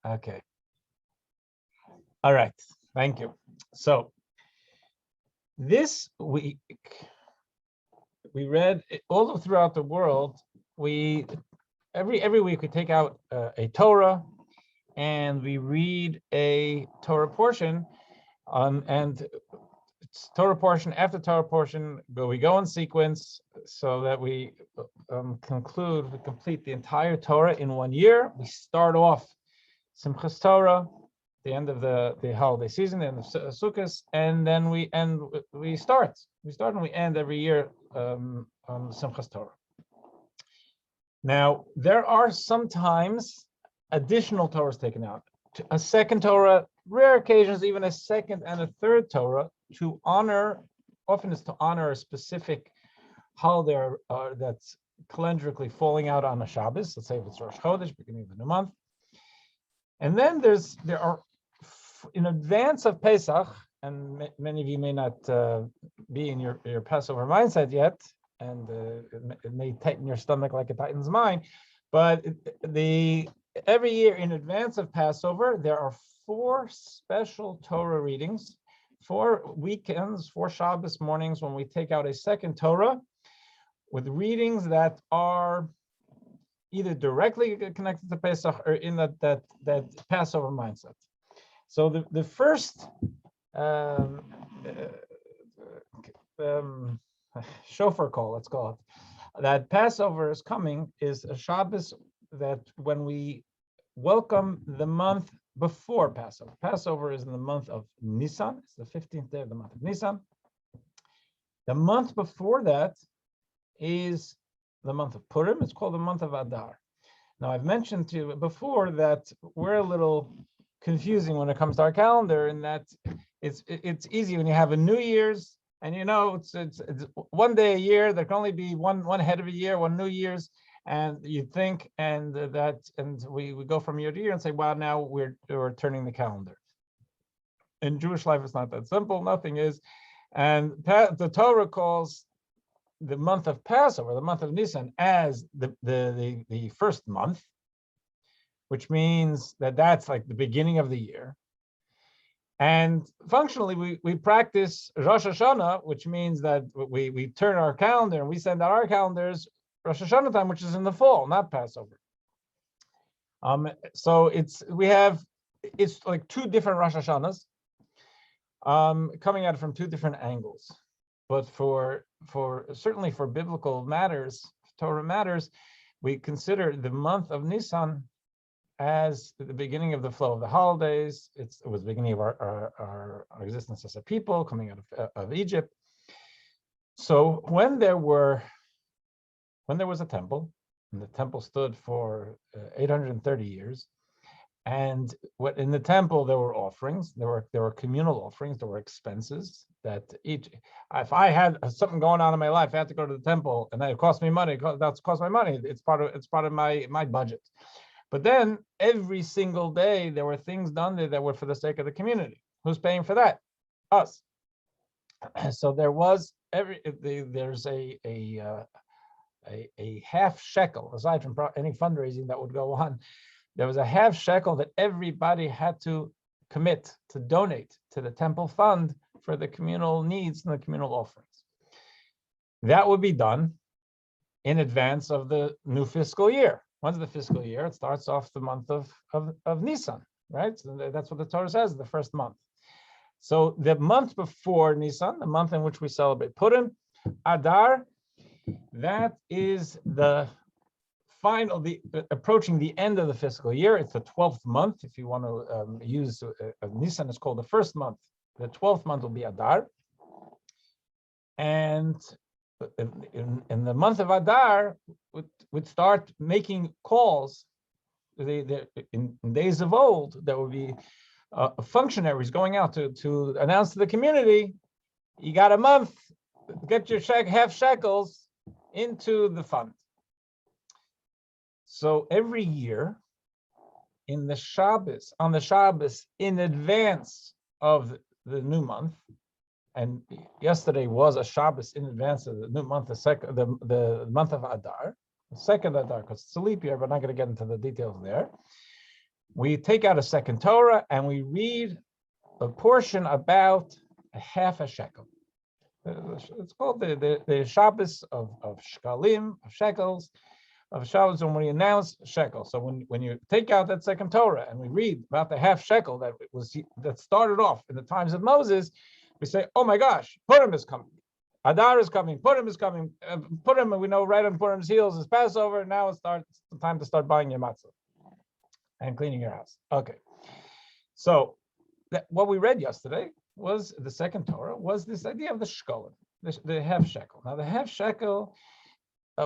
Okay. All right. Thank you. So this week we read all throughout the world. We every week we take out a Torah and we read a Torah portion, and it's Torah portion after Torah portion. We go in sequence so that we complete the entire Torah in 1 year. We start off Simchas Torah, the end of the holiday season, and Sukkot, and then we start and we end every year on Simchas Torah. Now, there are sometimes additional Torahs taken out. A second Torah, rare occasions, even a second and a third Torah to honor, often is to honor a specific holiday that's calendrically falling out on a Shabbos. Let's say if it's Rosh Chodesh, beginning of the new month. And then there are, in advance of Pesach, and many of you may not be in your Passover mindset yet, and it may tighten your stomach like it tightens mine, but every year in advance of Passover, there are 4 special Torah readings, 4 weekends, 4 Shabbos mornings when we take out a second Torah with readings that are either directly connected to Pesach or in that Passover mindset. So the first shofar call, let's call it, that Passover is coming, is a Shabbos that when we welcome the month before Passover. Passover is in the month of Nisan. It's the 15th day of the month of Nisan. The month before that is the month of Purim. It's called the month of Adar. Now, I've mentioned to you before that we're a little confusing when it comes to our calendar, in that it's easy when you have a New Year's, and it's 1 day a year. There can only be one head of a year, one New Year's, and you think, and we go from year to year and say, well, now we're turning the calendar. In Jewish life, it's not that simple. Nothing is, and the Torah calls the month of Passover, the month of Nisan, as the first month, which means that's like the beginning of the year. And functionally, we practice Rosh Hashanah, which means that we turn our calendar and we send out our calendars Rosh Hashanah time, which is in the fall, not Passover. So it's like 2 different Rosh Hashanahs, coming at it from 2 different angles. But certainly for biblical matters, Torah matters, we consider the month of Nisan as the beginning of the flow of the holidays. It was the beginning of our existence as a people coming out of Egypt. So when there was a temple, and the temple stood for 830 years, and in the temple there were offerings, there were communal offerings, there were expenses that if I had something going on in my life, I had to go to the temple, and it cost me money. That's cost my money. It's part of my budget. But then every single day there were things done there that were for the sake of the community. Who's paying for that? Us. So there's a half shekel, aside from any fundraising that would go on. There was a half shekel that everybody had to commit to donate to the temple fund for the communal needs and the communal offerings. That would be done in advance of the new fiscal year. When's the fiscal year? It starts off the month of Nisan, right? So that's what the Torah says, the first month. So the month before Nisan, the month in which we celebrate Purim, Adar, that is approaching the end of the fiscal year. It's the 12th month. If you want to use Nisan, is called the first month. The 12th month will be Adar. And in the month of Adar, would start making calls. In days of old, there would be functionaries going out to announce to the community, you got a month, get your half shekels into the fund. So every year, on the Shabbos, in advance of the new month, and yesterday was a Shabbos in advance of the new month, the month of Adar, the second Adar, because it's a leap year, but I'm not going to get into the details there. we take out a second Torah and we read a portion about a half a shekel. It's called the Shabbos of shkalim, of shekels, of Shabbos when we announce shekel. So when you take out that second Torah and we read about the half shekel that started off in the times of Moses, we say, oh my gosh, Purim is coming. Adar is coming. Purim is coming. Purim, we know right on Purim's heels is Passover. Now it's time to start buying your matzah and cleaning your house. Okay. So what we read yesterday was the second Torah, was this idea of the shkolim, the half shekel. Now the half shekel,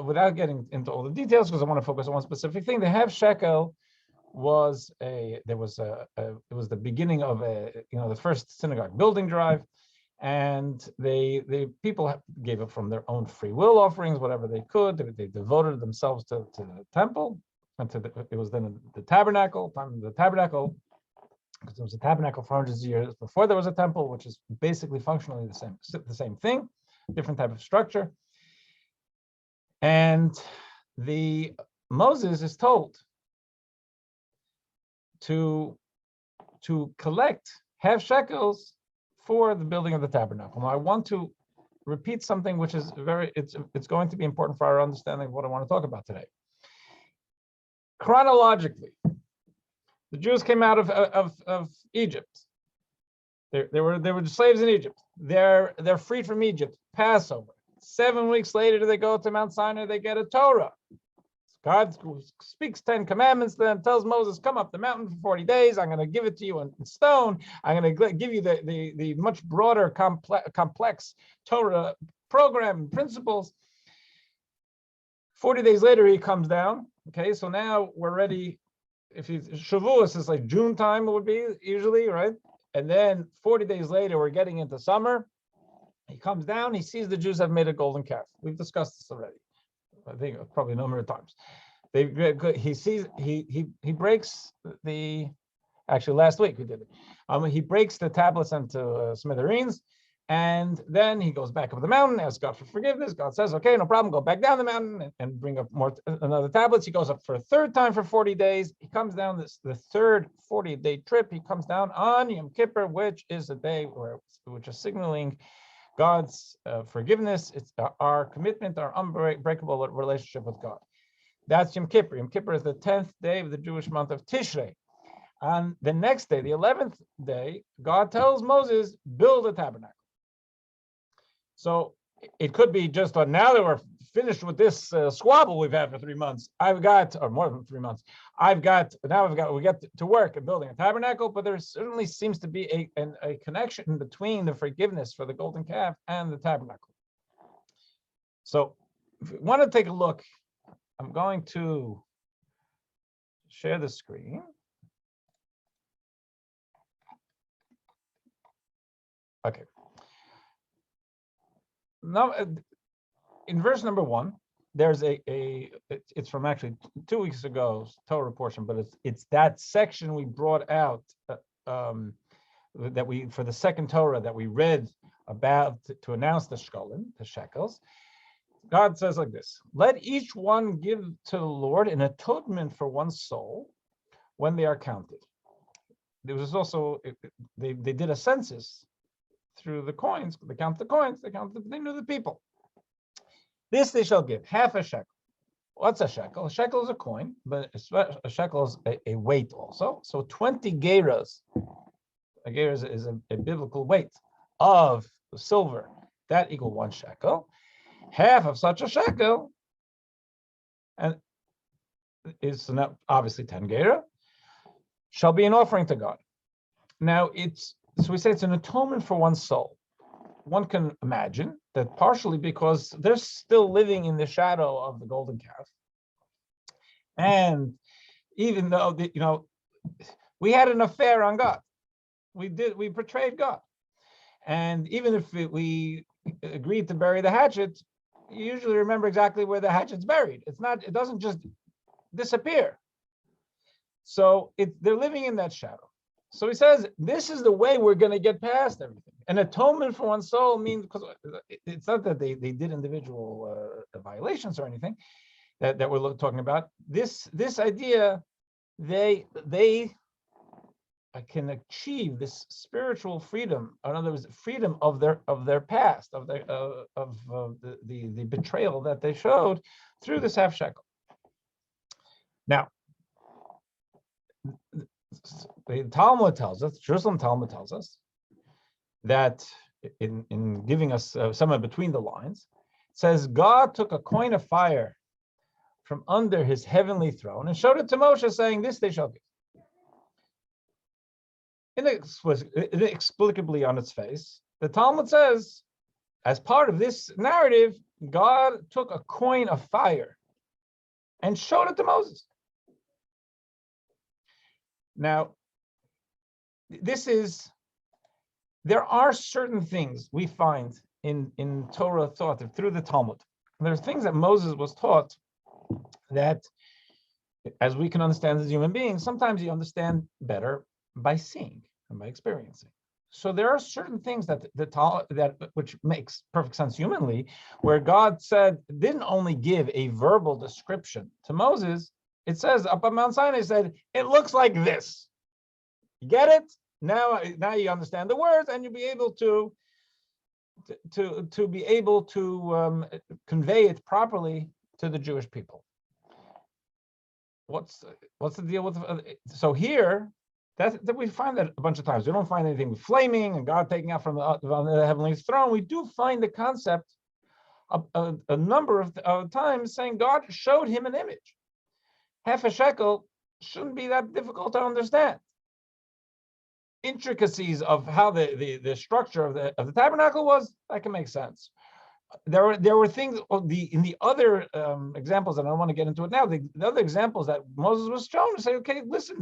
without getting into all the details, because I want to focus on one specific thing, the half shekel was it was the beginning of the first synagogue building drive, and the people gave it from their own free will offerings, whatever they could. They devoted themselves to the temple, and it was then the tabernacle, time of the tabernacle, because there was a tabernacle for hundreds of years before there was a temple, which is basically functionally the same thing, different type of structure. And Moses is told to collect half shekels for the building of the tabernacle. Now I want to repeat something which is it's going to be important for our understanding of what I want to talk about today. Chronologically, the Jews came out of Egypt. They were slaves in Egypt. They're freed from Egypt. Passover. 7 weeks later, they go to Mount Sinai. They get a Torah. God speaks 10 commandments to them, tells Moses, come up the mountain for 40 days. I'm going to give it to you in stone. I'm going to give you the much broader, complex Torah program and principles. 40 days later, he comes down. Okay, so now we're ready. If Shavuos is like June time, it would be usually, right? And then 40 days later, we're getting into summer. He comes down, he sees the Jews have made a golden calf. We've discussed this already, I think probably a number of times. He breaks actually last week we did it. He breaks the tablets into smithereens, and then he goes back up the mountain, asks God for forgiveness. God says, okay, no problem, go back down the mountain and bring up another tablets. He goes up for a third time for 40 days. He comes down the third 40-day trip. He comes down on Yom Kippur, which is a day which is signaling God's forgiveness. It's our commitment, our unbreakable relationship with God. That's Yom Kippur. Yom Kippur is the 10th day of the Jewish month of Tishrei. On the next day, the 11th day, God tells Moses, build a tabernacle. So it could be just now that we're finished with this squabble we've had for 3 months. Or more than 3 months. We get to work at building a tabernacle, but there certainly seems to be a connection between the forgiveness for the golden calf and the tabernacle. So if you want to take a look, I'm going to share the screen. Okay. Now, in verse number 1, there's it's from actually 2 weeks ago's Torah portion, but it's that section we brought out for the second Torah that we read about to announce the shkolim, the shekels. God says like this: let each one give to the Lord an atonement for one's soul when they are counted. There was also, they did a census through the coins. They count the coins. They knew the people. This they shall give, half a shekel. What's a shekel? A shekel is a coin, but a shekel is a weight also. So 20 geras. A gera is a biblical weight of silver. That equals 1 shekel. Half of such a shekel, and is now obviously 10 gera, shall be an offering to God. Now so we say it's an atonement for one's soul. One can imagine that partially because they're still living in the shadow of the golden calf. And even though, we had an affair on God, we betrayed God. And even if we agreed to bury the hatchet, you usually remember exactly where the hatchet's buried. It doesn't just disappear. So they're living in that shadow. So he says, this is the way we're going to get past everything. An atonement for one's soul means, because it's not that they did individual violations or anything that we're talking about. This idea, they can achieve this spiritual freedom. In other words, freedom of their past, of the betrayal that they showed through this half shekel. Now, the Talmud tells us, Jerusalem Talmud tells us, that in giving us somewhere between the lines, it says God took a coin of fire from under his heavenly throne and showed it to Moshe, saying, "This they shall give." Inexplicably on its face, the Talmud says, as part of this narrative, God took a coin of fire and showed it to Moses. Now, there are certain things we find in Torah thought through the Talmud. There's things that Moses was taught that, as we can understand as human beings, sometimes you understand better by seeing and by experiencing. So there are certain things that which makes perfect sense humanly, where God didn't only give a verbal description to Moses. It says up on Mount Sinai, said, "It looks like this." You get it? Now you understand the words, and you'll be able to be able to convey it properly to the Jewish people. What's the deal with? So here, that we find that a bunch of times. We don't find anything with flaming and God taking out from the heavenly throne. We do find the concept a number of times saying God showed him an image. Half a shekel shouldn't be that difficult to understand. Intricacies of how the structure of the tabernacle was, that can make sense. There were things in the other examples, and I don't want to get into it now. The other examples that Moses was shown to say, okay, listen,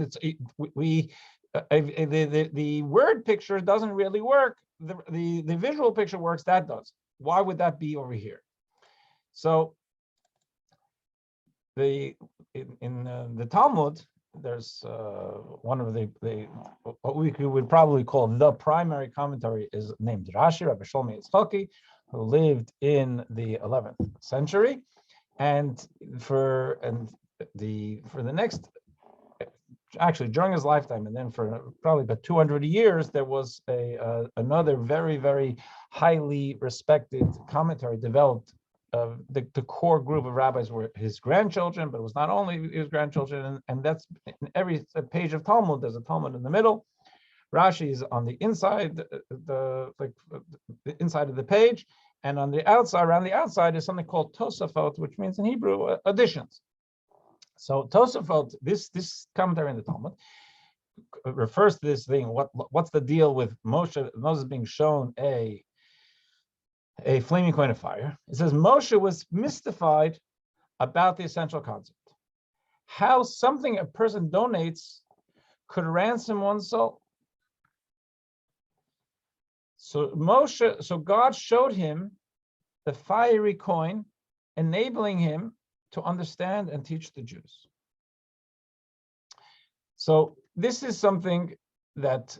the word picture doesn't really work. The visual picture works. That does. Why would that be over here? So in the Talmud, there's one of what we would probably call the primary commentary is named Rashi, Rabbi Shlomo Yitzchaki, who lived in the 11th century, and for the next, actually during his lifetime, and then for probably about 200 years, there was another very, very highly respected commentary developed. The core group of rabbis were his grandchildren, but it was not only his grandchildren, and that's in every page of Talmud. There's a Talmud in the middle. Rashi is on the inside, the inside of the page, and on the outside, around the outside, is something called Tosafot, which means in Hebrew additions. So Tosafot, this commentary in the Talmud, refers to this thing. What's the deal with Moses being shown a flaming coin of fire? It says Moshe was mystified about the essential concept, how something a person donates could ransom one's soul. So God showed him the fiery coin, enabling him to understand and teach the Jews. So this is something that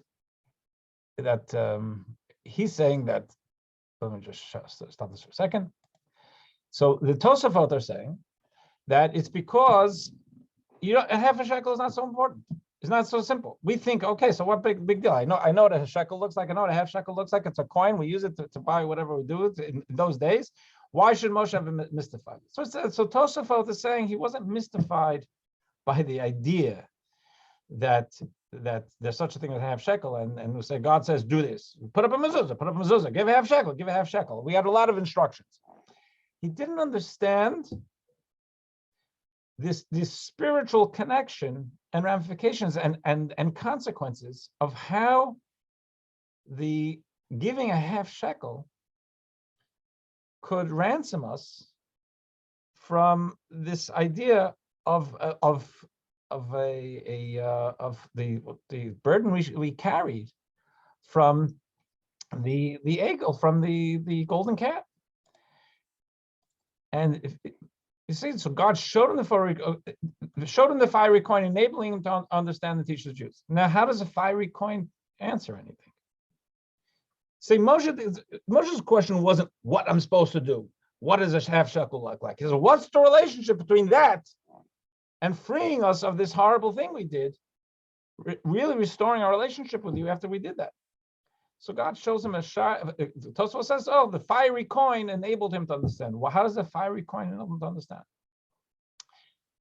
he's saying that. Let me just stop this for a second. So the Tosafot are saying that it's because a half a shekel is not so important. It's not so simple. We think, okay, so what big deal? I know what a shekel looks like. I know what a half shekel looks like. It's a coin. We use it to buy whatever we do in those days. Why should Moshe have been mystified? So Tosafot is saying he wasn't mystified by the idea that there's such a thing as a half shekel, and we say God says do this, put up a mezuzah, give a half shekel. We had a lot of instructions. He didn't understand this spiritual connection and ramifications and consequences of how the giving a half shekel could ransom us from this idea of the burden we carried from the egel, from the golden calf. And you see, so God showed him the fiery coin, enabling him to understand and teach the Jews. Now, how does a fiery coin answer anything? See, Moshe's question wasn't what I'm supposed to do. What does a half shekel look like? He said, what's the relationship between that and freeing us of this horrible thing we did really restoring our relationship with you after we did that. So God shows him a shot. Tosfos says, oh, the fiery coin enabled him to understand. Well, how does the fiery coin enable him to understand?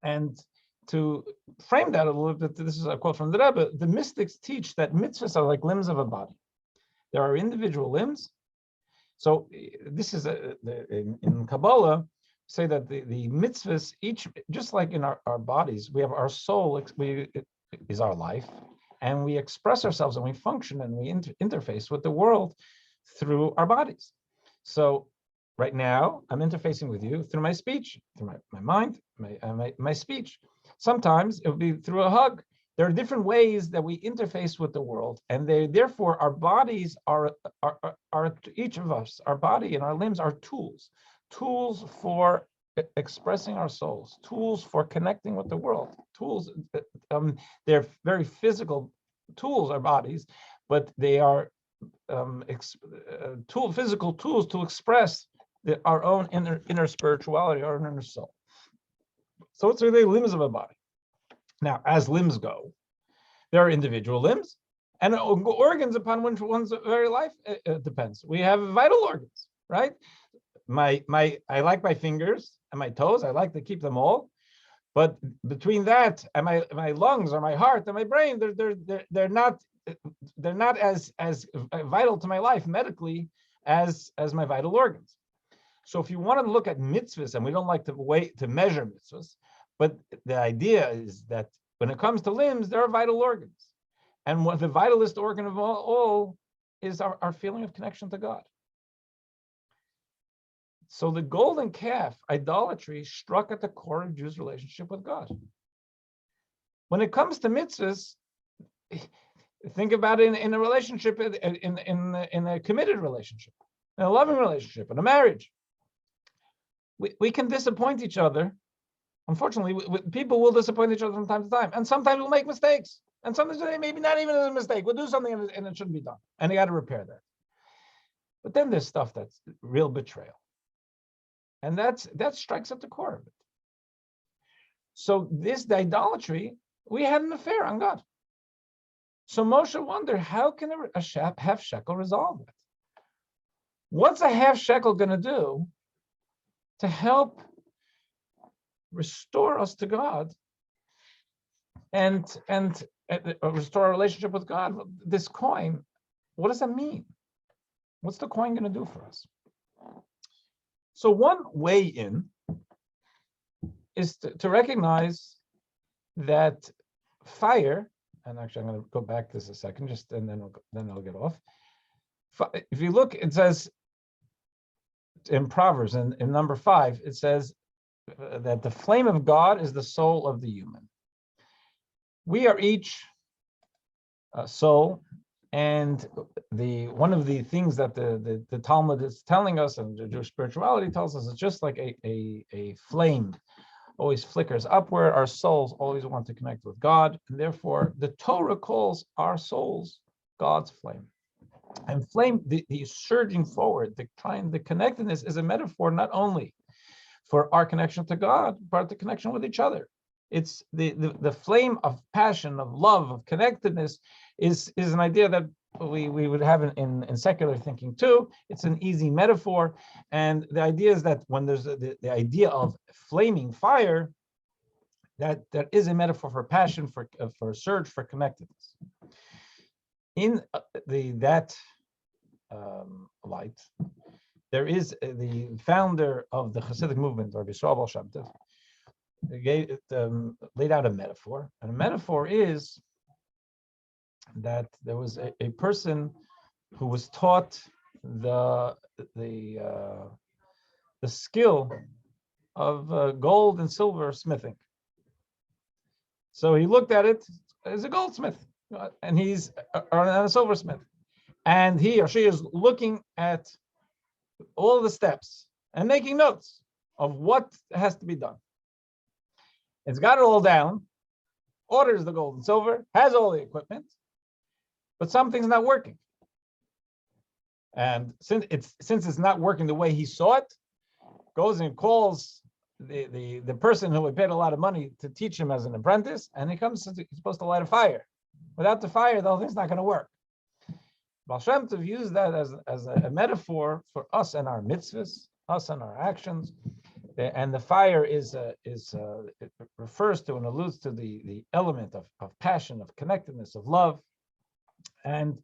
And to frame that a little bit, this is a quote from the Rebbe, the mystics teach that mitzvahs are like limbs of a body. There are individual limbs. So this is in Kabbalah, say that the mitzvahs, each, just like in our bodies, we have our soul, is our life, and we express ourselves and we function and we interface with the world through our bodies. So right now, I'm interfacing with you through my speech, through my mind, my speech. Sometimes it will be through a hug. There are different ways that we interface with the world, and therefore our bodies are each of us, our body and our limbs are tools for expressing our souls, tools for connecting with the world, tools. They're very physical tools, our bodies, but they are physical tools to express our own inner spirituality, our inner soul. So it's really limbs of a body. Now, as limbs go, there are individual limbs and organs upon which one's very life depends. We have vital organs, right? I like my fingers and my toes. I like to keep them all, but between that and my lungs or my heart and my brain, they're not as vital to my life medically as my vital organs. So if you want to look at mitzvahs, and we don't like to measure mitzvahs, but the idea is that when it comes to limbs, there are vital organs. And what the vitalist organ of all is our feeling of connection to God. So the golden calf, idolatry, struck at the core of Jews' relationship with God. When it comes to mitzvahs, think about it in a relationship, in a committed relationship, in a loving relationship, in a marriage. We can disappoint each other. Unfortunately, people will disappoint each other from time to time, and sometimes we'll make mistakes, and sometimes maybe not even as a mistake. We'll do something and it shouldn't be done, and you got to repair that. But then there's stuff that's real betrayal, and that strikes at the core of it. So the idolatry, we had an affair on God. So Moshe wondered, how can a half shekel resolve it? What's a half shekel going to do to help restore us to God and restore our relationship with God? This coin, what does that mean? What's the coin going to do for us? So one way in is to recognize that fire, and actually I'm going to go back to this a second, just and then I'll get off. If you look, it says in Proverbs, in number 5, it says that the flame of God is the soul of the human. We are each a soul, and one of the things that the Talmud is telling us, and the Jewish spirituality tells us, is just like a flame always flickers upward. Our souls always want to connect with God, and therefore the Torah calls our souls God's flame. And flame, the surging forward, the connectedness is a metaphor not only for our connection to God, but the connection with each other. It's the flame of passion, of love, of connectedness is an idea that we would have in secular thinking too. It's an easy metaphor, and the idea is that when there's the idea of flaming fire, that is a metaphor for passion, for surge, for connectedness. In that light, there is the founder of the Hasidic movement, Rabbi Shem Tov, laid out a metaphor, and a metaphor is that there was a person who was taught the skill of gold and silver smithing. So he looked at it as a goldsmith, and he's a silversmith, and he or she is looking at all the steps and making notes of what has to be done. It's got it all down, orders the gold and silver, has all the equipment, but something's not working. And since it's not working the way he saw it, goes and calls the person who had paid a lot of money to teach him as an apprentice, and he's supposed to light a fire. Without the fire, the whole thing's not going to work. Baal Shem Tov used that as a metaphor for us and our mitzvahs, us and our actions. And the fire it refers to and alludes to the element of passion, of connectedness, of love. And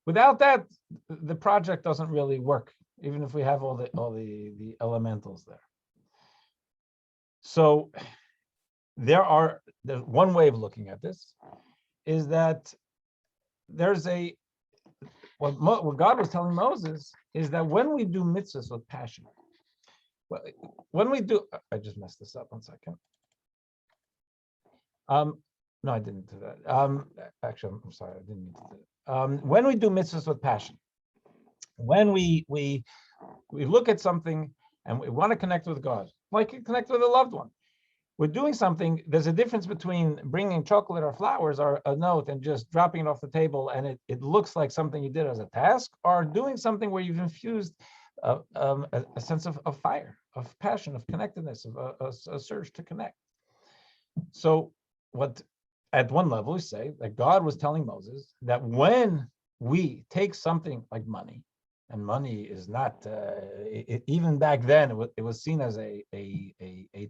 without that, the project doesn't really work, even if we have all the elementals there. So there's one way of looking at this is that there's what God was telling Moses is that when we do mitzvahs with passion, when we do, I just messed this up. 1 second. No, I didn't do that. Actually, I'm sorry, I didn't mean to do it. When we do mitzvahs with passion, when we look at something and we want to connect with God, like you connect with a loved one, we're doing something. There's a difference between bringing chocolate or flowers or a note and just dropping it off the table and it looks like something you did as a task, or doing something where you've infused a sense of fire, of passion, of connectedness, of a surge to connect. So what, at one level, we say that God was telling Moses that when we take something like money, and money is not, even back then, it was seen as a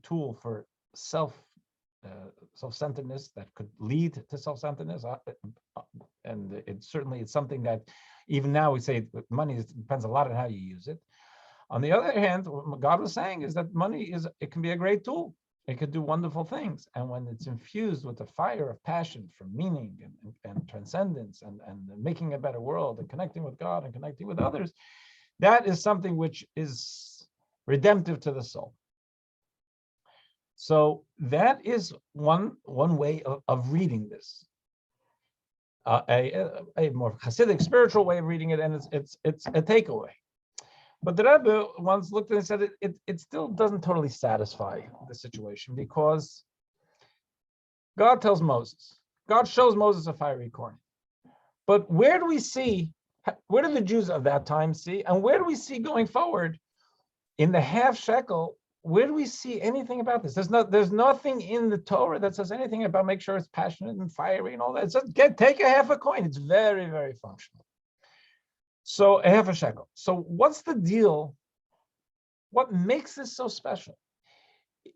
tool for self-centeredness that could lead to self-centeredness, and it's something that even now we say money depends a lot on how you use it. On the other hand, what God was saying is that money can be a great tool. It could do wonderful things, and when it's infused with the fire of passion for meaning and transcendence and making a better world and connecting with God and connecting with others, that is something which is redemptive to the soul. So that is one way of reading this, a more Hasidic spiritual way of reading it, and it's a takeaway. But the Rebbe once looked and said it still doesn't totally satisfy the situation, because God tells Moses, God shows Moses a fiery corn. But where do the Jews of that time see, and where do we see going forward in the half shekel? Where do we see anything about this? There's nothing in the Torah that says anything about make sure it's passionate and fiery and all that. It's just take a half a coin. It's very, very functional. So a half a shekel. So what's the deal? What makes this so special?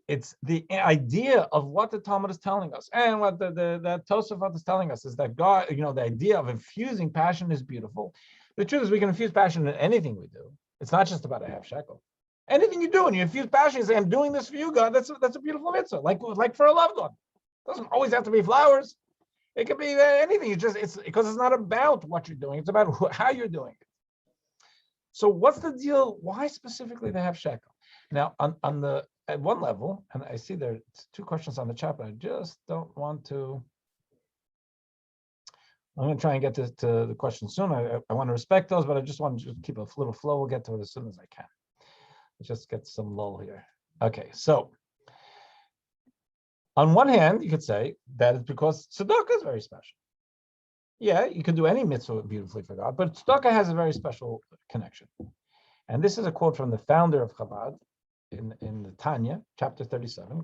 It's the idea of what the Talmud is telling us, and what the Tosafot is telling us is that God, the idea of infusing passion is beautiful. The truth is, we can infuse passion in anything we do. It's not just about a half shekel. Anything you do, and you infuse passion, you say, "I'm doing this for you, God." That's a beautiful mitzvah. Like for a loved one, it doesn't always have to be flowers. It could be anything. It's because it's not about what you're doing. It's about how you're doing it. So what's the deal? Why specifically the half shekel? Now, at one level, and I see there's 2 questions on the chat, but I just don't want to. I'm going to try and get to the questions soon. I want to respect those, but I just want to keep a little flow. We'll get to it as soon as I can. Let's just get some lull here. Okay, so on one hand, you could say that it's because tzedakah is very special. Yeah, you can do any mitzvah beautifully for God, but tzedakah has a very special connection. And this is a quote from the founder of Chabad in the Tanya, chapter 37.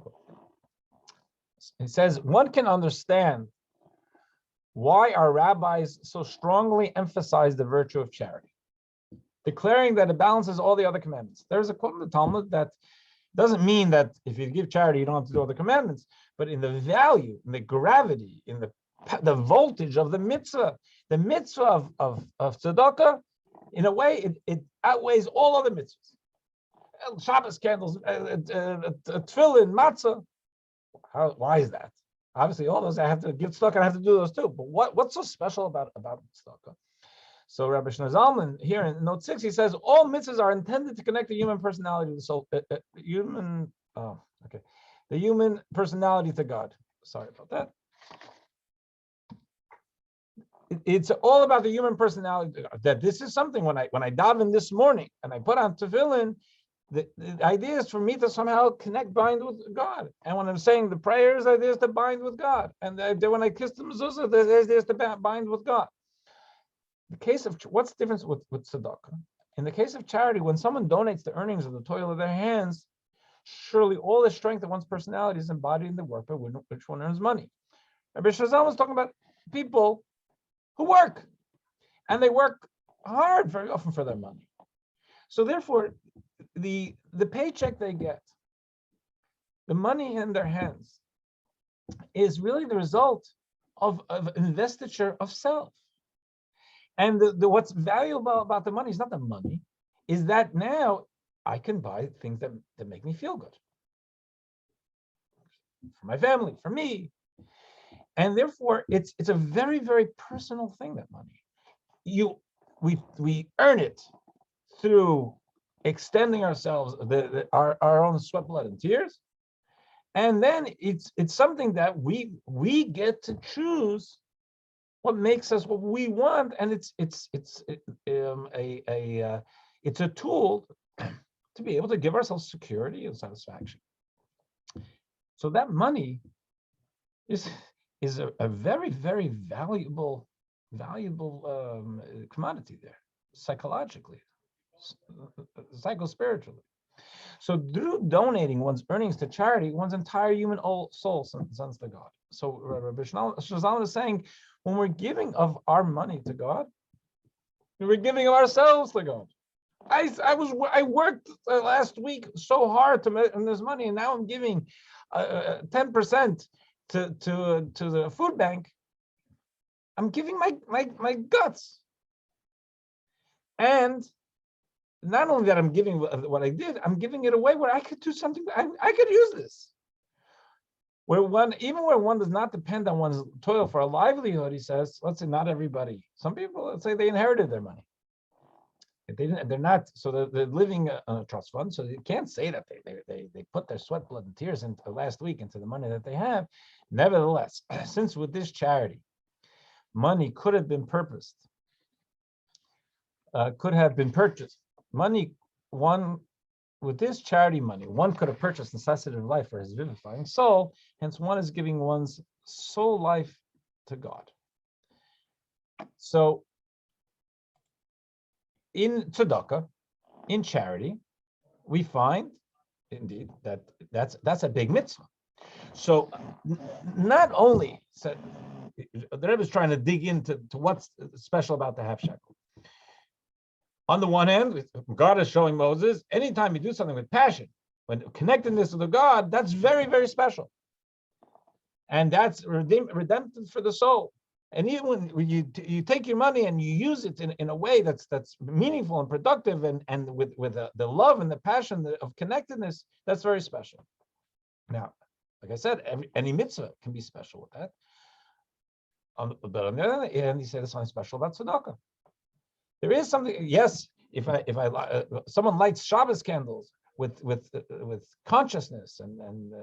He says, one can understand why our rabbis so strongly emphasize the virtue of charity, declaring that it balances all the other commandments. There's a quote in the Talmud that doesn't mean that if you give charity, you don't have to do all the commandments, but in the value, in the gravity, in the voltage of the mitzvah of tzedakah, in a way, it outweighs all other mitzvahs. Shabbos candles, tefillin, matzah. Why is that? Obviously, all those I have to give tzedakah, I have to do those too. But what's so special about tzedakah? So Rabbi Shneur Zalman here in note 6, he says all mitzvahs are intended to connect the human personality to the soul, the human personality to God. Sorry about that. It's all about the human personality. That this is something when I daven this morning and I put on tefillin, the idea is for me to somehow bind with God. And when I'm saying the prayers, the idea is to bind with God. And when I kiss the mezuzah, the idea is to bind with God. The case of what's the difference with tzedakah? In the case of charity, when someone donates the earnings of the toil of their hands, surely all the strength of one's personality is embodied in the work by which one earns money. Rabbi Shazal was talking about people who work, and they work hard very often for their money. So therefore, the paycheck they get, the money in their hands, is really the result of investiture of self. And what's valuable about the money is not the money, is that now I can buy things that make me feel good. For my family, for me. And therefore, it's a very, very personal thing, that money. We earn it through extending ourselves, our own sweat, blood, and tears. And then it's something that we get to choose what makes us what we want, and it's a tool to be able to give ourselves security and satisfaction. So that money is a very, very valuable commodity there, psychologically, psycho-spiritually. So through donating one's earnings to charity, one's entire human soul sends to God. So Rabbi Shlomo is saying, when we're giving of our money to God, we're giving of ourselves to God. I worked last week so hard to earn this money, and now I'm giving 10% to the food bank. I'm giving my guts, and not only that, I'm giving what I did, I'm giving it away where I could do something. I could use this. Where one does not depend on one's toil for a livelihood, he says, let's say not everybody. Some people, let's say they inherited their money. They're not, so they're living on a trust fund, so you can't say that they put their sweat, blood, and tears into last week into the money that they have. Nevertheless, since with this charity, money could have been purposed, could have been purchased. With this charity money, one could have purchased necessity of life for his vivifying soul. Hence, one is giving one's soul life to God. So, in tzedakah, in charity, we find indeed that's a big mitzvah. So, not only the Rebbe is trying to dig into what's special about the half shekel. On the one hand, God is showing Moses, anytime you do something with passion, when connectedness with God, that's very, very special. And that's redemptive for the soul. And even when you take your money and you use it in a way that's meaningful and productive, and with the love and the passion of connectedness, that's very special. Now, like I said, any mitzvah can be special with that. But on the other hand, he said there's something special about tzedakah. There is something. Yes, if someone lights Shabbos candles with consciousness, and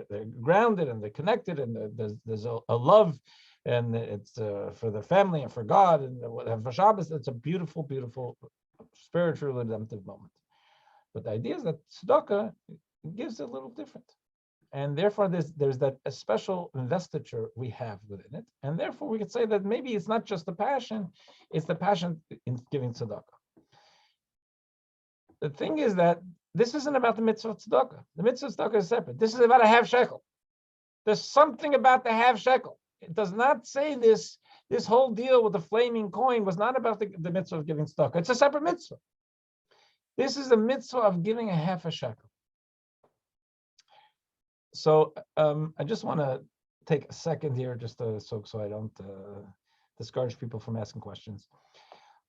they're grounded and they're connected, and there's a love, and it's for the family and for God and for Shabbos. It's a beautiful, beautiful spiritual redemptive moment. But the idea is that tzedakah gives it a little different. And therefore, there's that a special investiture we have within it. And therefore, we could say that maybe it's not just the passion, it's the passion in giving tzedakah. The thing is that this isn't about the mitzvah of tzedakah. The mitzvah of tzedakah is separate. This is about a half shekel. There's something about the half shekel. It does not say this whole deal with the flaming coin was not about the mitzvah of giving tzedakah. It's a separate mitzvah. This is the mitzvah of giving a half a shekel. So I just want to take a second here, just so I don't discourage people from asking questions.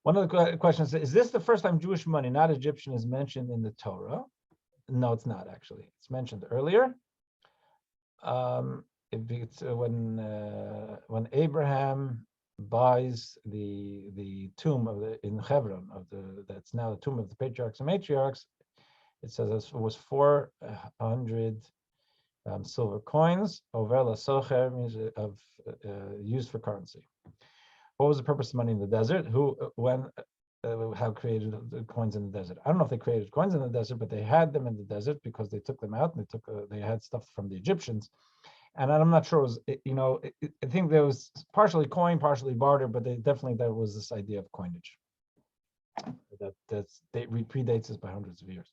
One of the questions is this the first time Jewish money, not Egyptian, is mentioned in the Torah? No, it's not actually. It's mentioned earlier. It's when Abraham buys the tomb in Hebron that's now the tomb of the patriarchs and matriarchs. It says it was 400. Silver coins, overla socher, means of used for currency. What was the purpose of money in the desert? How created the coins in the desert? I don't know if they created coins in the desert, but they had them in the desert because they took them out and they had stuff from the Egyptians. And I'm not sure I think there was partially coin, partially barter, but there was this idea of coinage that predates us by hundreds of years.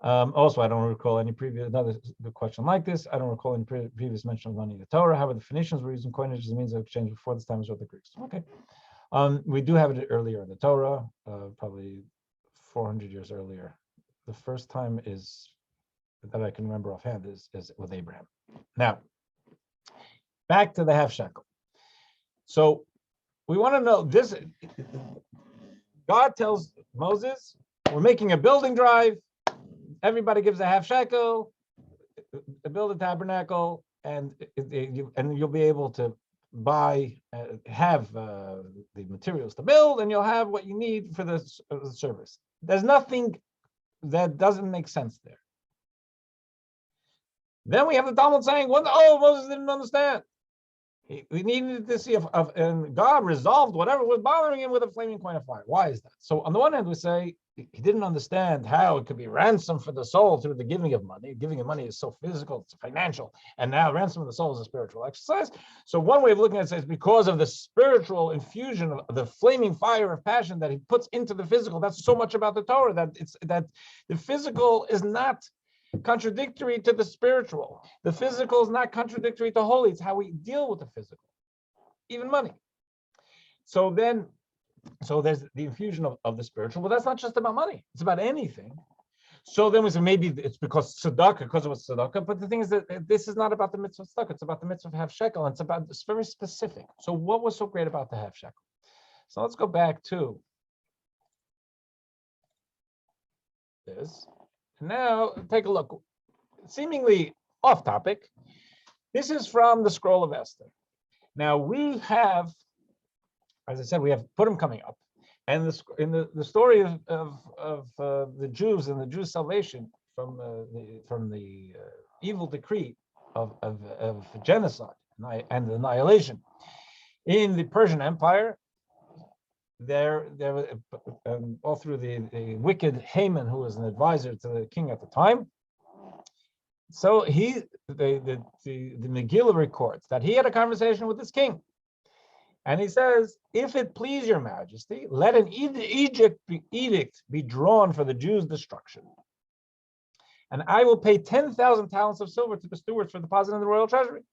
Also, I don't recall any another question like this. I don't recall any previous mention of money in the Torah. However, the Phoenicians were using coinage as a means of exchange before this time as well the Greeks. Okay. We do have it earlier in the Torah, probably 400 years earlier. The first time is that I can remember offhand is with Abraham. Now, back to the half shekel. So we want to know this. God tells Moses, we're making a building drive. Everybody gives a half shekel, build a tabernacle, and you'll be able to buy, have the materials to build, and you'll have what you need for the service. There's nothing that doesn't make sense there. Then we have the Talmud saying, "Oh, Moses didn't understand. We needed to see if and God resolved whatever was bothering him with a flaming coin of fire." Why is that? So on the one hand, we say he didn't understand how it could be ransom for the soul through the giving of money. Giving of money is so physical, it's financial, and now ransom of the soul is a spiritual exercise. So one way of looking at it is because of the spiritual infusion of the flaming fire of passion that he puts into the physical. That's so much about the Torah that the physical is not contradictory to the spiritual. The physical is not contradictory to holy. It's how we deal with the physical, even money. So there's the infusion of the spiritual, but that's not just about money. It's about anything. So then we say maybe it's because it was tzedakah, but the thing is that this is not about the mitzvah of tzedakah. It's about the mitzvah of half shekel. And it's very specific. So what was so great about the half shekel? So let's go back to this. Now, take a look. Seemingly off topic. This is from the Scroll of Esther. Now, we have, as I said, we have Purim coming up. And in the story of the Jews and the Jews' salvation from the evil decree of genocide and annihilation in the Persian Empire, there all through the wicked Haman, who was an advisor to the king at the time. So the Megillah records that he had a conversation with this king, and he says, "If it please your majesty, let an edict be drawn for the Jews' destruction, and I will pay 10,000 talents of silver to the stewards for depositing in the royal treasury."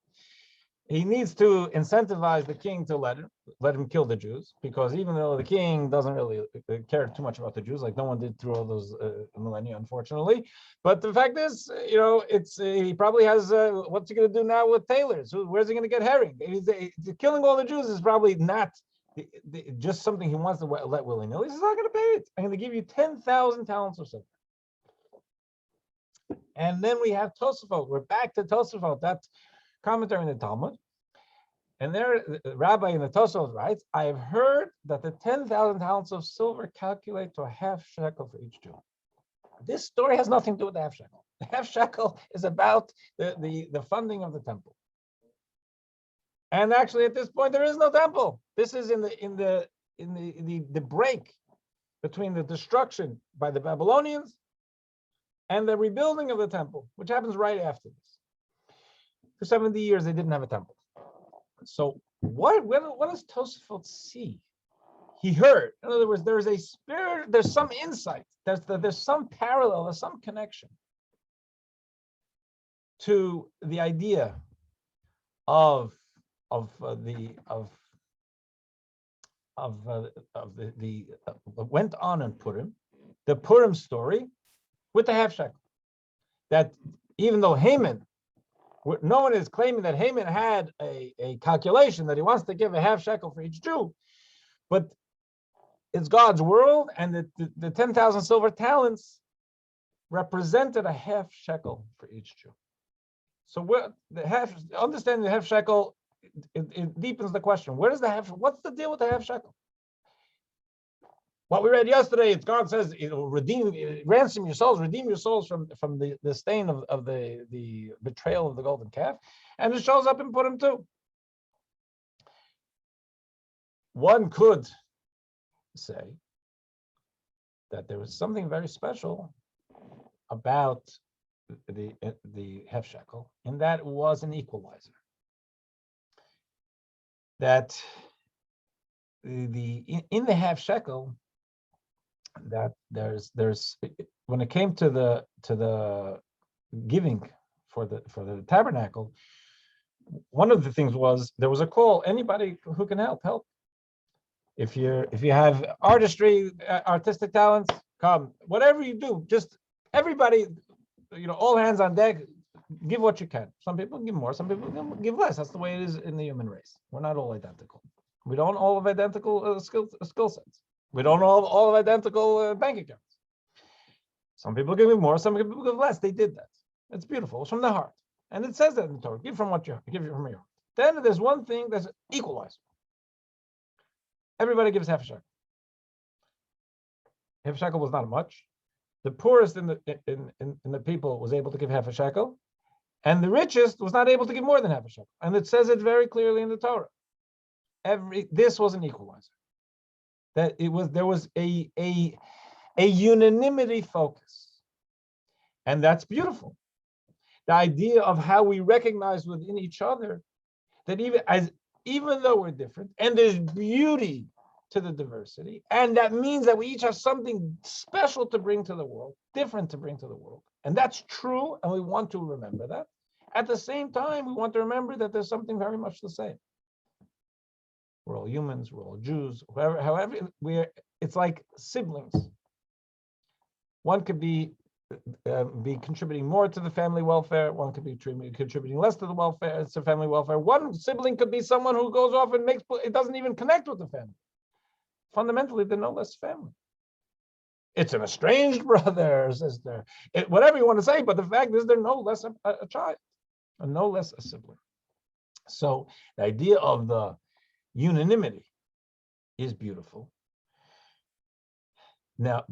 He needs to incentivize the king to let him kill the Jews, because even though the king doesn't really care too much about the Jews, like no one did through all those millennia, unfortunately. But the fact is, he probably has, what's he going to do now with tailors? Where's he going to get herring? Killing all the Jews is probably not just something he wants to let willy-nilly. He's not going to pay it. I'm going to give you 10,000 talents of silver. And then we have Tosafot. We're back to Tosafot. That's commentary in the Talmud, and there, the Rabbi in the Tosafot writes, "I have heard that the 10,000 talents of silver calculate to a half shekel for each Jew." This story has nothing to do with the half shekel. The half shekel is about the funding of the temple, and actually, at this point, there is no temple. This is in the break between the destruction by the Babylonians and the rebuilding of the temple, which happens right after this. For 70 years, they didn't have a temple. So what does Tosafot see? He heard. In other words, there's a spirit, there's some insight, there's some parallel, there's some connection to the idea of went on in Purim, the Purim story with the half shekel. That even though Haman, no one is claiming that Haman had a calculation that he wants to give a half shekel for each Jew, but it's God's world, and the 10,000 silver talents represented a half shekel for each Jew. So understanding the half shekel, it deepens the question. What's the deal with the half shekel? What we read yesterday, it's God says, ransom your souls, redeem your souls from the stain of the betrayal of the golden calf. And it shows up in Purim too. One could say that there was something very special about the half shekel, in that it was an equalizer. That in the half shekel, that there's when it came to the giving for the tabernacle, one of the things was there was a call. Anybody who can help. If you have artistry, artistic talents, come. Whatever you do, just everybody, all hands on deck. Give what you can. Some people give more, some people give less. That's the way it is in the human race. We're not all identical. We don't all have identical skill sets. We don't all have identical bank accounts. Some people give more, some people give less. They did that. It's beautiful. It's from the heart. And it says that in the Torah. Give from what you give from your heart. Then there's one thing that's equalized. Everybody gives half a shekel. Half a shekel was not much. The poorest in the people was able to give half a shekel, and the richest was not able to give more than half a shekel. And it says it very clearly in the Torah. This was an equalizer. That there was a unanimity focus, and that's beautiful. The idea of how we recognize within each other that even though we're different, and there's beauty to the diversity, and that means that we each have something special to bring to the world, different to bring to the world, and that's true, and we want to remember that. At the same time, we want to remember that there's something very much the same. We're all humans, we're all Jews, however it's like siblings. One could be contributing more to the family welfare. One could be contributing less to the welfare, to family welfare. One sibling could be someone who goes off and it doesn't even connect with the family. Fundamentally, they're no less family. It's an estranged brother, sister, whatever you want to say, but the fact is they're no less a child, and no less a sibling. So the idea of the unanimity is beautiful. Now,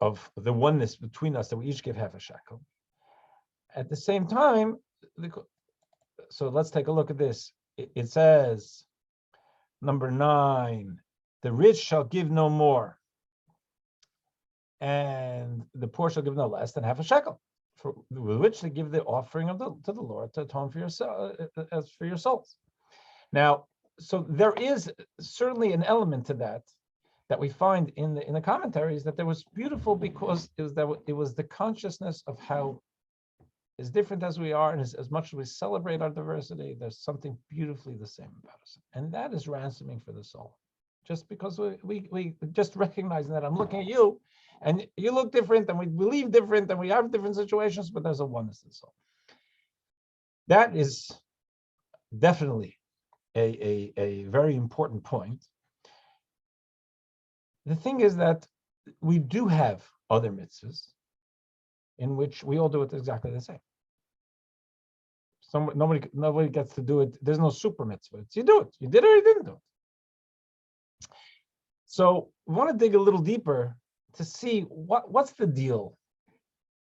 of the oneness between us, that we each give half a shekel. At the same time, so let's take a look at this. It says, number 9, the rich shall give no more, and the poor shall give no less than half a shekel, with which they give the offering to the Lord to atone for your souls. Now, so there is certainly an element to that we find in the commentaries, that there was beautiful, because it was the consciousness of how, as different as we are, and as much as we celebrate our diversity, there's something beautifully the same about us, and that is ransoming for the soul. Just because we just recognizing that I'm looking at you, and you look different, and we believe different, and we have different situations, but there's a oneness in the soul. That is definitely a very important point. The thing is that we do have other mitzvahs in which we all do it exactly the same. Nobody gets to do it. There's no super mitzvah. You do it. You did it or you didn't do it. So we want to dig a little deeper to see what's the deal.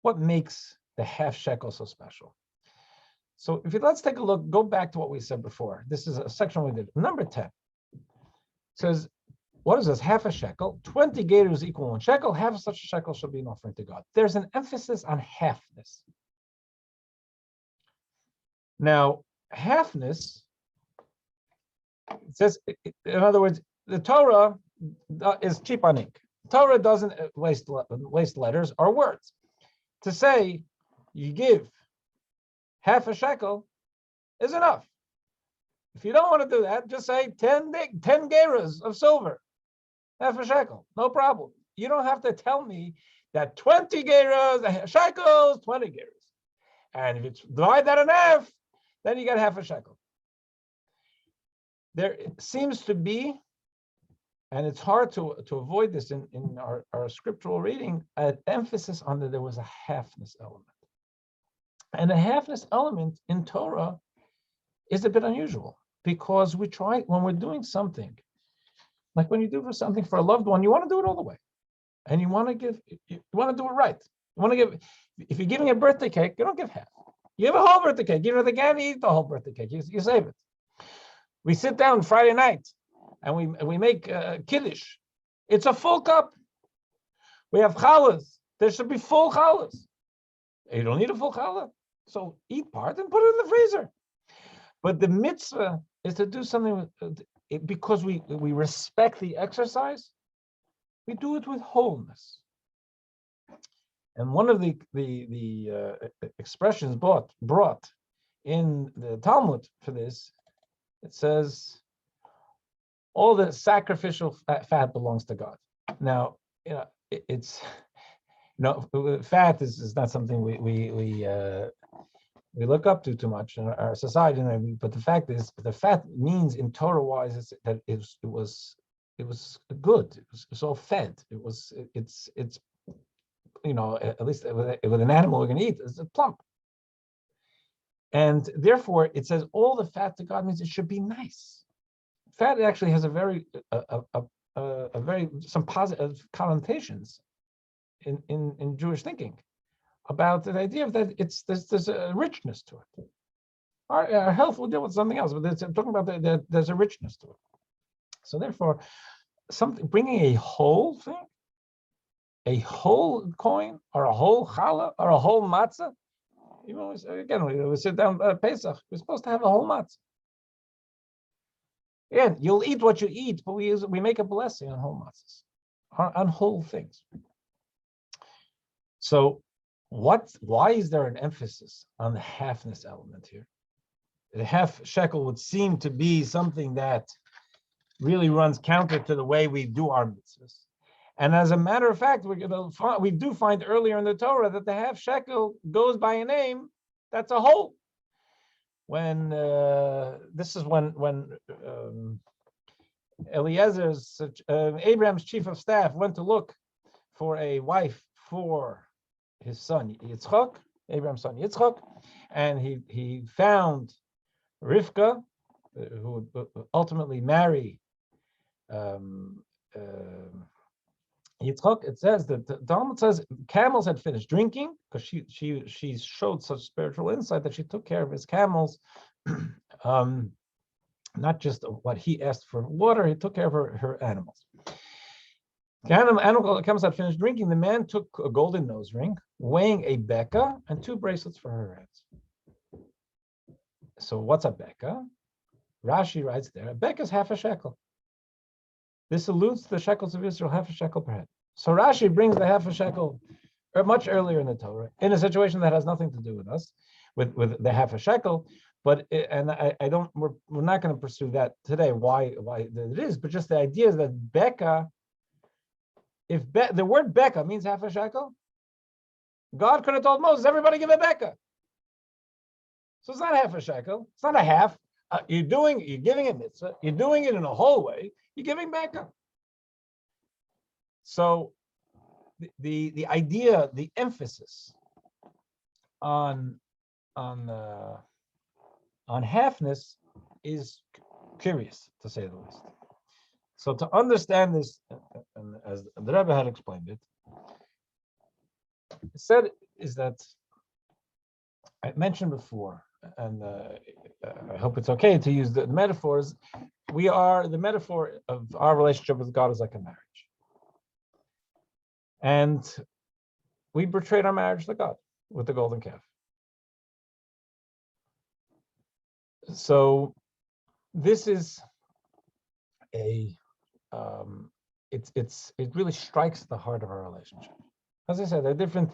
What makes the half shekel so special? So let's take a look. Go back to what we said before. This is a section we did. Number 10 says, what is this? Half a shekel. 20 gators equal 1 shekel. Half of such a shekel shall be an offering to God. There's an emphasis on halfness. Now, halfness, it says, in other words, the Torah is cheap on ink. Torah doesn't waste letters or words. To say you give half a shekel is enough. If you don't want to do that, just say 10 gerahs of silver. Half a shekel, no problem. You don't have to tell me that 20 gerahs, shekels, 20 gerahs. And if you divide that in half, then you get half a shekel. There seems to be, and it's hard to avoid this in our scriptural reading, an emphasis on that there was a halfness element. And a halfness element in Torah is a bit unusual, because we try, when we're doing something, like when you do something for a loved one, you want to do it all the way. And you want to do it right. You want to give, if you're giving a birthday cake, you don't give half. You give a whole birthday cake. You know, the guy eat the whole birthday cake. You save it. We sit down Friday night and we make kiddush. It's a full cup. We have challahs. There should be full challahs. You don't need a full challah. So eat part and put it in the freezer. But the mitzvah is to do something because we respect the exercise. We do it with wholeness. And one of the expressions brought in the Talmud for this, it says, all the sacrificial fat belongs to God. Now, it's fat is not something we look up to too much in our society, but the fact is, the fat means in Torah wise that it was good. It was all fed. It's at least with an animal we're going to eat, it's plump. And therefore, it says all the fat to God means it should be nice. Fat actually has a very some positive connotations in Jewish thinking about the idea of that there's a richness to it. Our health will deal with something else, but I'm talking about that there's a richness to it. So therefore, bringing a whole thing, a whole coin, or a whole challah, or a whole matzah. Again, we sit down at Pesach. We're supposed to have a whole matzah. Yeah, you'll eat what you eat, but we make a blessing on whole matzahs, on whole things. So, why is there an emphasis on the halfness element here? The half shekel would seem to be something that really runs counter to the way we do our mitzvahs. And as a matter of fact, we do find earlier in the Torah that the half shekel goes by a name that's a whole. When this is when Eliezer's Abraham's chief of staff went to look for a wife for his son Yitzchak, Abraham's son Yitzchak, and he found Rivka, who would ultimately marry Yitzchak. It says that the Talmud says camels had finished drinking because she showed such spiritual insight that she took care of his camels, not just what he asked for water. He took care of her animals. Camels had finished drinking. The man took a golden nose ring weighing a beka and 2 bracelets for her hands. So what's a beka? Rashi writes there, a beka is half a shekel. This alludes to the shekels of Israel, half a shekel per head. So Rashi brings the half a shekel much earlier in the Torah, in a situation that has nothing to do with us, with the half a shekel. But we're not going to pursue that today. Why it is, but just the idea is that beka. The word beka means half a shekel, God could have told Moses, everybody give a beka. So it's not half a shekel. It's not a half. You're giving a mitzvah. You're doing it in a whole way. You're giving beka. So the idea, the emphasis on halfness is curious, to say the least. So to understand this, and as the Rabbi had explained it, is that I mentioned before, and I hope it's okay to use the metaphors. The metaphor of our relationship with God is like a marriage. And we betrayed our marriage to God with the golden calf. So this is it really strikes the heart of our relationship. As I said, there are different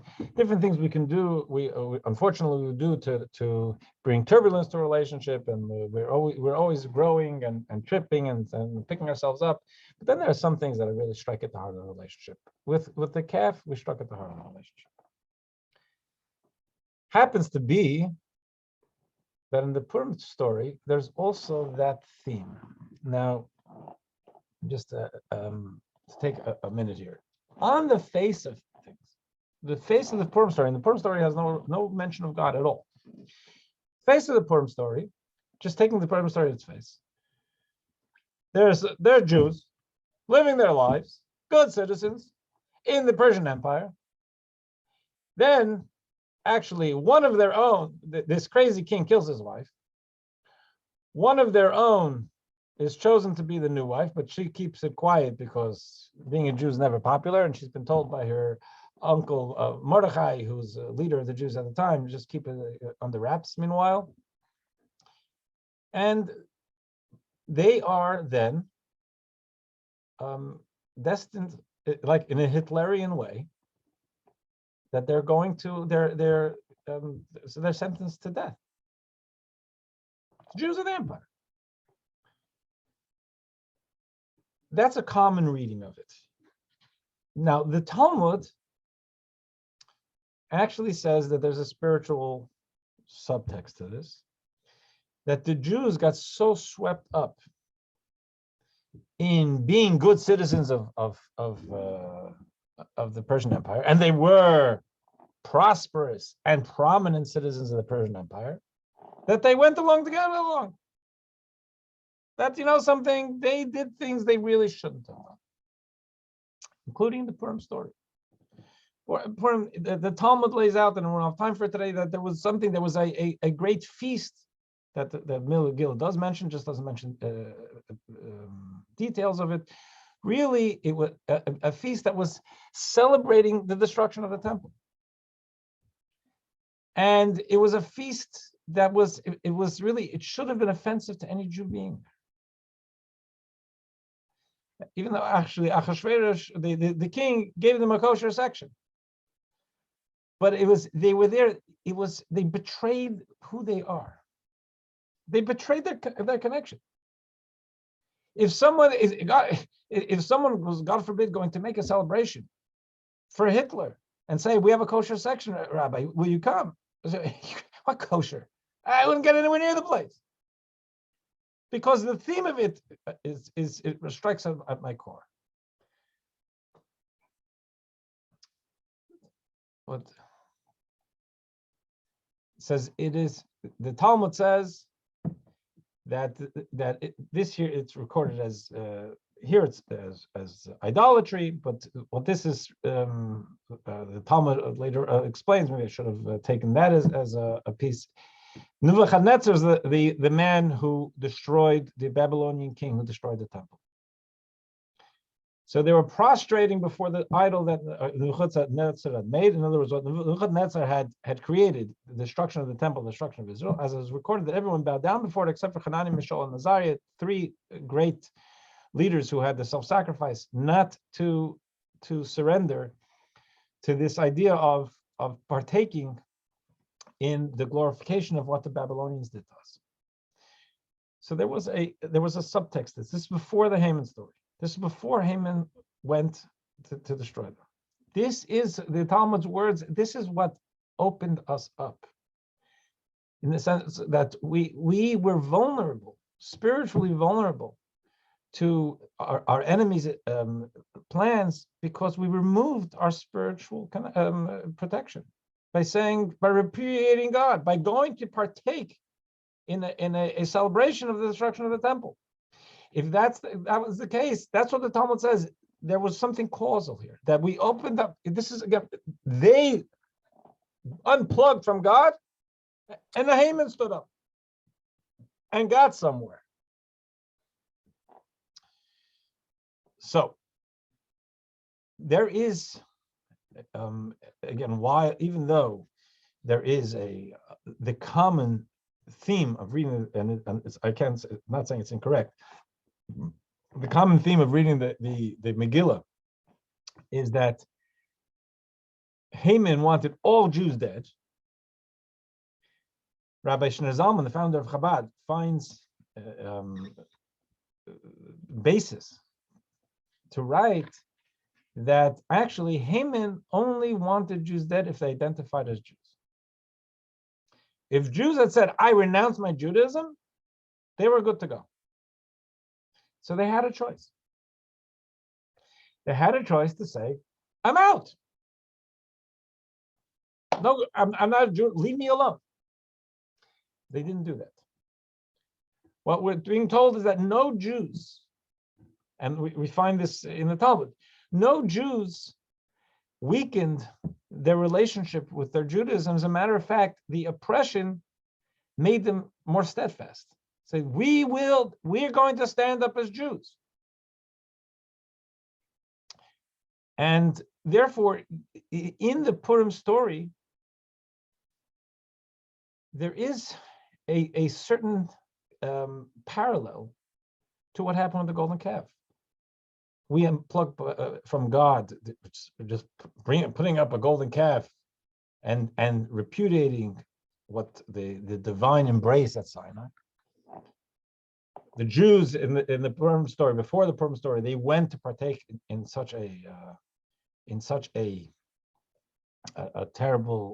things we can do. We unfortunately do to bring turbulence to a relationship, and we're always growing and tripping and picking ourselves up. But then there are some things that really strike at the heart of the relationship. With the calf, we struck at the heart of the relationship. Happens to be that in the Purim story, there's also that theme. Now, just to take a minute here. On the face of things, the face of the Purim story, and the Purim story has no mention of God at all. Face of the Purim story, just taking the Purim story at its face. They're Jews living their lives, good citizens in the Persian Empire. Then, actually, one of their own, this crazy king kills his wife. One of their own is chosen to be the new wife, but she keeps it quiet because being a Jew is never popular, and she's been told by her uncle Mordechai, who's a leader of the Jews at the time, just keep it under wraps meanwhile. And they are then destined, like in a Hitlerian way, that they're going to so they're sentenced to death. Jews of the empire. That's a common reading of it. Now, the Talmud actually says that there's a spiritual subtext to this, that the Jews got so swept up in being good citizens of the Persian Empire, and they were prosperous and prominent citizens of the Persian Empire, that they went along to get along. That, something, they did things they really shouldn't have done, including the Purim story. Purim, the Talmud lays out, and we don't have time for it today, that there was a great feast that the Megillah does mention, just doesn't mention details of it. Really, it was a feast that was celebrating the destruction of the temple. And it was a feast that it should have been offensive to any Jew being there. Even though actually Achashverosh, the king, gave them a kosher section. But they were there, they betrayed who they are. They betrayed their connection. If someone was, God forbid, going to make a celebration for Hitler and say, we have a kosher section, Rabbi, will you come? I say, what kosher? I wouldn't get anywhere near the place. Because the theme of it it strikes at my core. What it says, the Talmud says that this year it's recorded as here it's as idolatry, but what this is, the Talmud later explains. Maybe I should have taken that as a piece. Nebuchadnezzar is the man who destroyed, the Babylonian king who destroyed the temple. So they were prostrating before the idol that Nebuchadnezzar had made. In other words, what Nebuchadnezzar had created, the destruction of the temple, the destruction of Israel, as it was recorded that everyone bowed down before it except for Hanani, Mishael, and Azariah, three great leaders who had the self-sacrifice not to surrender to this idea of partaking in the glorification of what the Babylonians did to us. So there was a subtext. This is before the Haman story. This is before Haman went to destroy them. This is the Talmud's words. This is what opened us up, in the sense that we were vulnerable, spiritually vulnerable, to our enemies' plans, because we removed our spiritual protection by repudiating God, by going to partake in a celebration of the destruction of the temple. If that was the case, that's what the Talmud says. There was something causal here, that we opened up. This is, again, they unplugged from God, and the Haman stood up and got somewhere. So there is, again, why, even though there is the common theme of reading, and I'm not saying it's incorrect. The common theme of reading the Megillah is that Haman wanted all Jews dead. Rabbi Shneur Zalman, the founder of Chabad, finds basis to write that actually Haman only wanted Jews dead if they identified as Jews. If Jews had said, I renounce my Judaism, they were good to go. So they had a choice. They had a choice to say, I'm out. No, I'm not a Jew. Leave me alone. They didn't do that. What we're being told is that no Jews, and we find this in the Talmud, no Jews weakened their relationship with their Judaism. As a matter of fact, the oppression made them more steadfast. Say, we're going to stand up as Jews. And therefore, in the Purim story, there is a certain parallel to what happened with the golden calf. we unplug from God, just putting up a golden calf and repudiating what the divine embrace at Sinai. The Jews in the Purim story, before the Purim story, they went to partake in such a terrible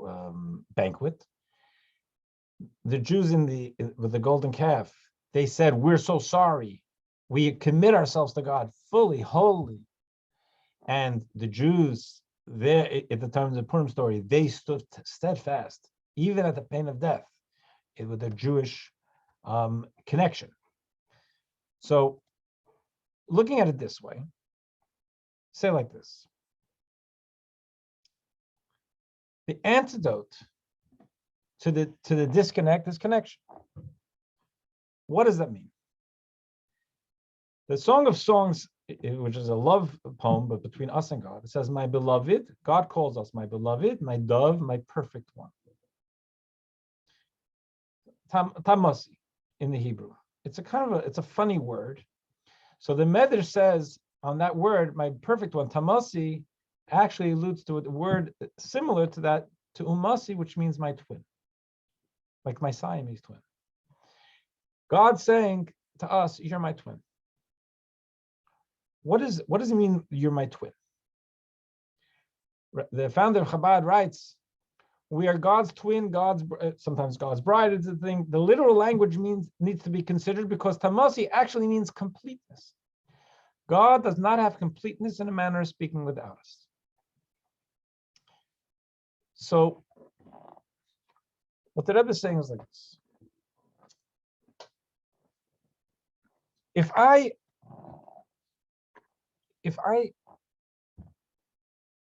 banquet. The Jews with the golden calf, they said, "We're so sorry. We commit ourselves to God fully, wholly." And the Jews, there at the time of the Purim story, they stood steadfast, even at the pain of death, with a Jewish connection. So, looking at it this way, say like this: the antidote to the disconnect is connection. What does that mean? The Song of Songs, which is a love poem, but between us and God, it says, "My beloved," God calls us my beloved, my dove, my perfect one. Tamasi in the Hebrew. It's a funny word. So the Medrash says on that word, my perfect one, Tamasi, actually alludes to a word similar to that, to Umasi, which means my twin, like my Siamese twin. God saying to us, "You're my twin." What does it mean, "You're my twin"? The founder of Chabad writes, "We are God's twin, sometimes God's bride is the thing." The literal language needs to be considered, because Tamasi actually means completeness. God does not have completeness in a manner of speaking without us. So what the Rebbe is saying is like this: if I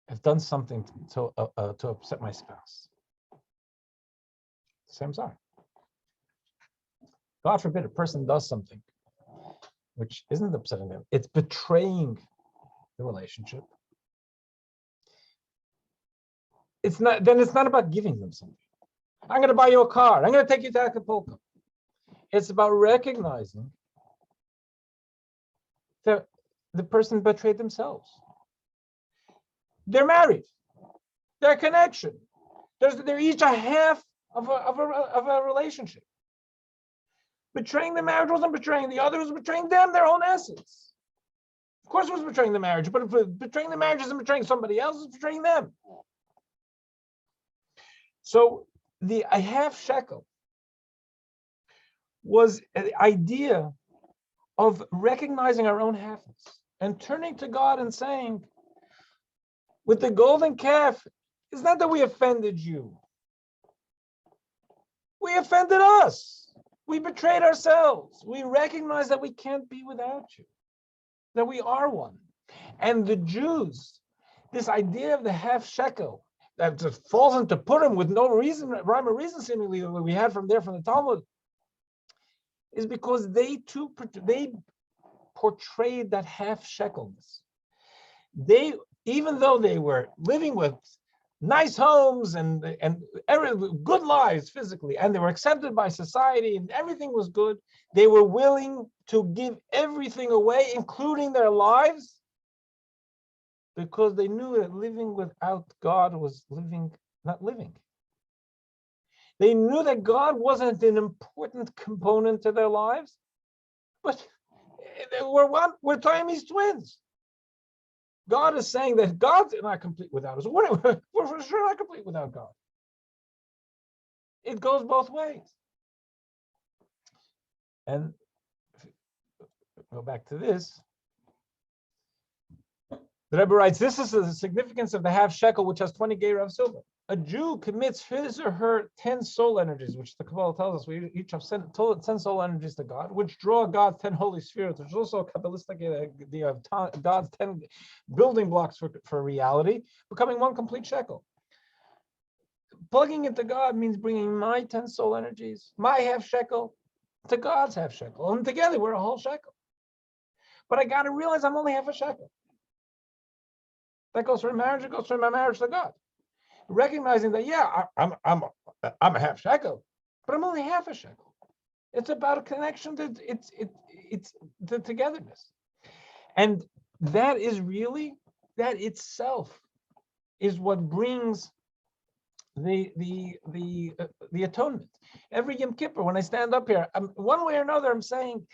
have done something to upset my spouse, same sorry. God forbid a person does something which isn't upsetting them, it's betraying the relationship. It's not about giving them something. I'm going to buy you a car. I'm going to take you to Acapulco. It's about recognizing that the person betrayed themselves. They're married. Their connection. They're each a half of a relationship. Betraying the marriage wasn't betraying the other, it was betraying them, their own essence. Of course it was betraying the marriage, but if betraying the marriage isn't betraying somebody else, it's betraying them. So a half shekel was an idea of recognizing our own halfness and turning to God and saying, with the golden calf, it's not that we offended you. We offended us. We betrayed ourselves. We recognize that we can't be without you, that we are one. And the Jews, this idea of the half shekel that just falls into Purim with no reason, rhyme or reason, seemingly, that we had from the Talmud, is because they portrayed that half shekelness. Even though they were living with nice homes and good lives physically, and they were accepted by society and everything was good, they were willing to give everything away, including their lives, because they knew that living without God was not living. They knew that God wasn't an important component to their lives, but we're Siamese twins. God is saying that God's not complete without us. We're for sure not complete without God. It goes both ways. And go back to this. The Rebbe writes, this is the significance of the half shekel, which has 20 gerah of silver. A Jew commits his or her 10 soul energies, which the Kabbalah tells us we each have 10 soul energies to God, which draw God's 10 holy spheres, which is also a Kabbalistic idea of God's 10 building blocks for reality, becoming one complete shekel. Plugging into God means bringing my 10 soul energies, my half shekel, to God's half shekel. And together we're a whole shekel. But I got to realize I'm only half a shekel. That goes for marriage, it goes for my marriage to God. Recognizing that, yeah, I'm a half shekel, but I'm only half a shekel. It's about a connection. It's the togetherness. And that itself is what brings the atonement. Every Yom Kippur, when I stand up here, one way or another, I'm saying,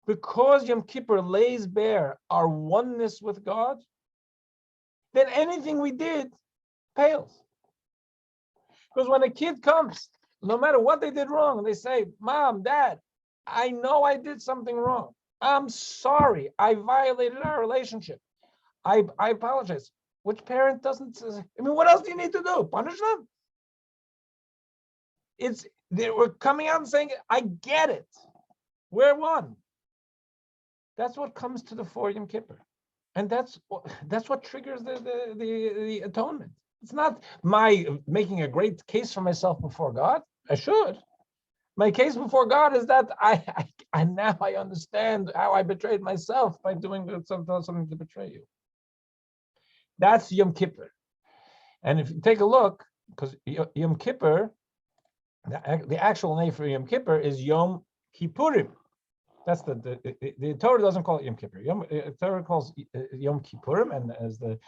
because Yom Kippur lays bare our oneness with God, then anything we did pales. Because when a kid comes, no matter what they did wrong, and they say, Mom, Dad, I know I did something wrong. I'm sorry. I violated our relationship. I apologize. Which parent doesn't? I mean, what else do you need to do? Punish them? They were coming out and saying, I get it. We're one. That's what comes to the fore Yom Kippur. And that's what triggers the atonement. It's not my making a great case for myself before God. I should. My case before God is that I now I understand how I betrayed myself by doing something to betray you. That's Yom Kippur. And if you take a look, because Yom Kippur, the actual name for Yom Kippur is Yom Kippurim. That's the Torah doesn't call it Yom Kippur. The Torah calls Yom Kippurim, and as the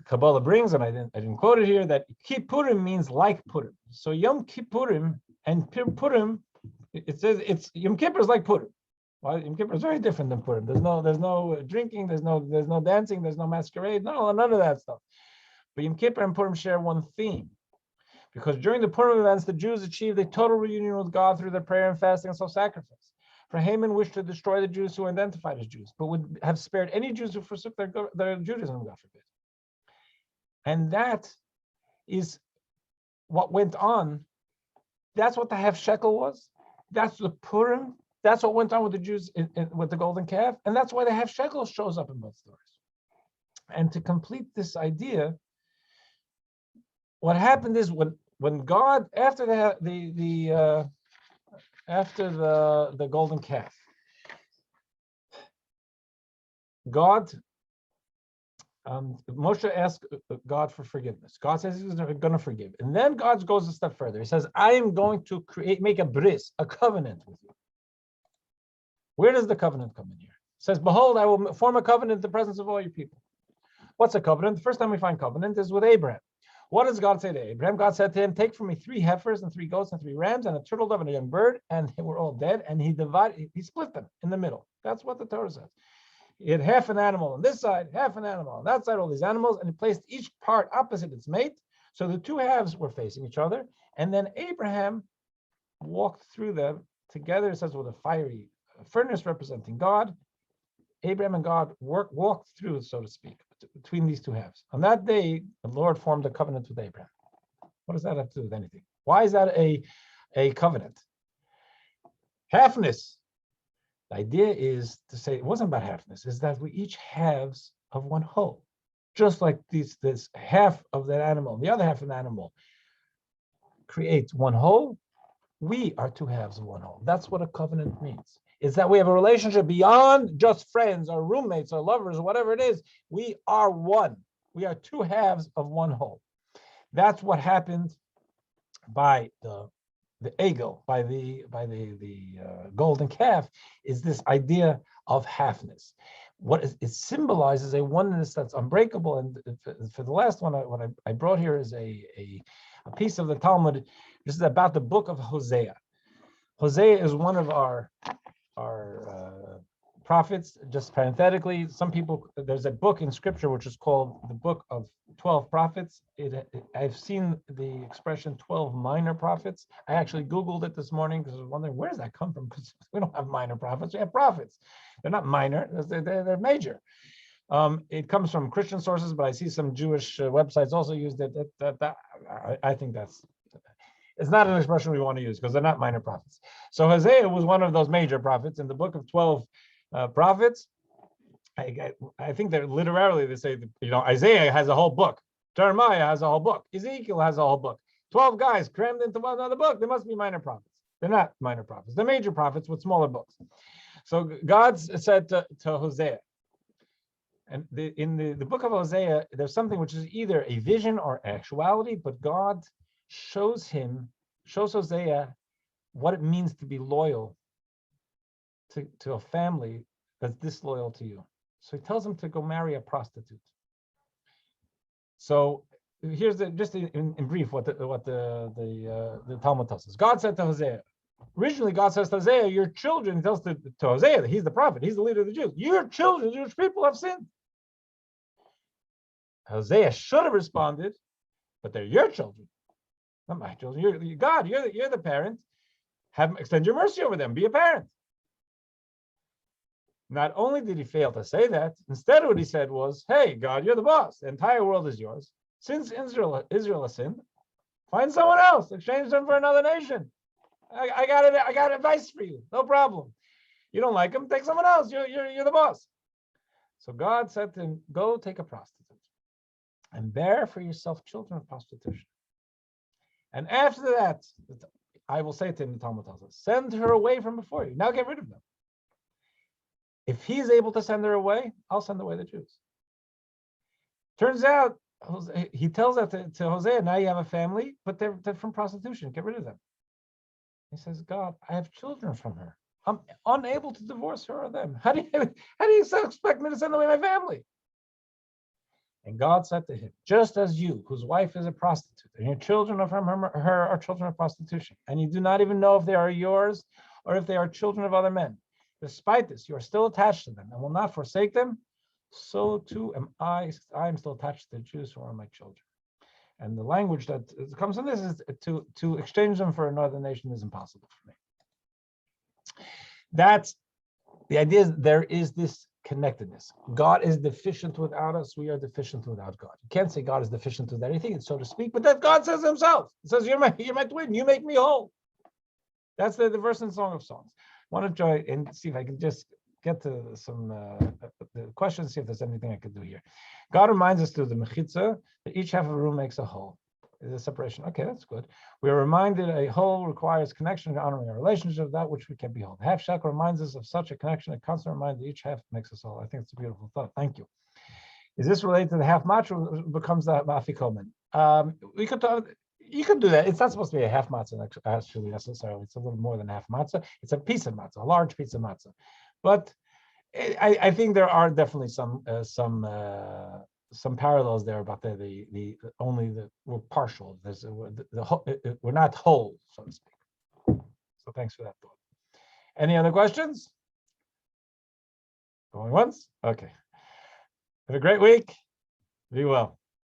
Kabbalah brings, and I didn't quote it here, that Kippurim means like Purim. So Yom Kippurim and Purim, it says it's Yom Kippur is like Purim. Well, Yom Kippur is very different than Purim. There's no drinking, there's no dancing, there's no masquerade, none of that stuff. But Yom Kippur and Purim share one theme, because during the Purim events, the Jews achieved a total reunion with God through their prayer and fasting and self-sacrifice. For Haman wished to destroy the Jews who identified as Jews, but would have spared any Jews who forsook their Judaism, God forbid. And that is what went on. That's what the half shekel was. That's the Purim. That's what went on with the Jews with the golden calf. And that's why the half shekel shows up in both stories. And to complete this idea, what happened is when God, after the golden calf, God, Moshe asked God for forgiveness. God says he's going to forgive. And then God goes a step further. He says, I am going to make a bris, a covenant with you. Where does the covenant come in here? It says, behold, I will form a covenant in the presence of all your people. What's a covenant? The first time we find covenant is with Abraham. What does God say to Abraham? God said to him, take for me 3 heifers and 3 goats and 3 rams and a turtle dove and a young bird, and they were all dead. And he split them in the middle. That's what the Torah says. He had half an animal on this side, half an animal on that side, all these animals, and he placed each part opposite its mate. So the 2 halves were facing each other. And then Abraham walked through them together, it says, with a fiery furnace representing God. Abraham and God walked through, so to speak, between these 2 halves. On that day, the Lord formed a covenant with Abraham. What does that have to do with anything? Why is that a covenant? Halfness. The idea is to say it wasn't about halfness, is that we each halves of one whole. Just like this half of that animal, the other half of the animal creates one whole, we are 2 halves of one whole. That's what a covenant means. Is that we have a relationship beyond just friends or roommates or lovers or whatever it is. We are one. We are 2 halves of one whole. That's what happened by the egel, by the golden calf, is this idea of halfness. What it symbolizes a oneness that's unbreakable. And for the last one, what I brought here is a piece of the Talmud. This is about the Book of Hosea. Hosea is one of our prophets. Just parenthetically, there's a book in scripture which is called the Book of 12 Prophets. I've seen the expression 12 minor prophets. I actually Googled it this morning because I was wondering, where does that come from? Because we don't have minor prophets, we have prophets. They're not minor, they're major. It comes from Christian sources, but I see some Jewish websites also use that. I think it's not an expression we want to use because they're not minor prophets. So Hosea was one of those major prophets in the book of 12 prophets. I think that literally they say, Isaiah has a whole book. Jeremiah has a whole book. Ezekiel has a whole book. 12 guys crammed into another book. They must be minor prophets. They're not minor prophets. They're major prophets with smaller books. So God said to Hosea, and in the book of Hosea, there's something which is either a vision or actuality, but God shows Hosea what it means to be loyal to a family that's disloyal to you. So he tells him to go marry a prostitute. So here's just in brief what the Talmud tells us. God said to Hosea. Originally, God says to Hosea, your children, he tells to Hosea that he's the prophet, he's the leader of the Jews. Your children, the Jewish people, have sinned. Hosea should have responded, but they're your children, not my children. You're God, you're the parent. Extend your mercy over them. Be a parent. Not only did he fail to say that, instead what he said was, hey, God, you're the boss. The entire world is yours. Since Israel has sinned, find someone else. Exchange them for another nation. I got advice for you. No problem. You don't like him, take someone else. You're the boss. So God said to him, go take a prostitute and bear for yourself children of prostitution. And after that, I will say to him, the Talmud tells us, send her away from before you. Now get rid of them. If he's able to send her away, I'll send away the Jews. Turns out, he tells that to Hosea, now you have a family, but they're from prostitution. Get rid of them. He says, God, I have children from her. I'm unable to divorce her or them. How do you expect me to send away my family? And God said to him, just as you, whose wife is a prostitute, and your children are from her are children of prostitution, and you do not even know if they are yours or if they are children of other men. Despite this, you are still attached to them and will not forsake them. So too am I. I am still attached to the Jews who are my children. And the language that comes in this is to exchange them for another nation is impossible for me. That's the idea. Is there is this connectedness. God is deficient without us. We are deficient without God. You can't say God is deficient with anything, so to speak, but that God says himself. He says, you're my twin. You make me whole. That's the verse in Song of Songs. I want to try and see if I can just get to some the questions, see if there's anything I could do here. God reminds us through the Mechitza that each half of a room makes a whole. Is a separation. Okay, that's good. We are reminded a whole requires connection, honoring a relationship, that which we can behold. Half shekel reminds us of such a connection, a constant reminder each half makes us whole. I think it's a beautiful thought. Thank you. Is this related to the half matzah becomes the afikomen? We could talk. You could do that. It's not supposed to be a half matzah actually necessarily. It's a little more than half matzah. It's a piece of matzah, a large piece of matzah. But I think there are definitely some parallels there about we're partial. We're not whole, so to speak. So thanks for that thought. Any other questions? Going once? Okay. Have a great week. Be well.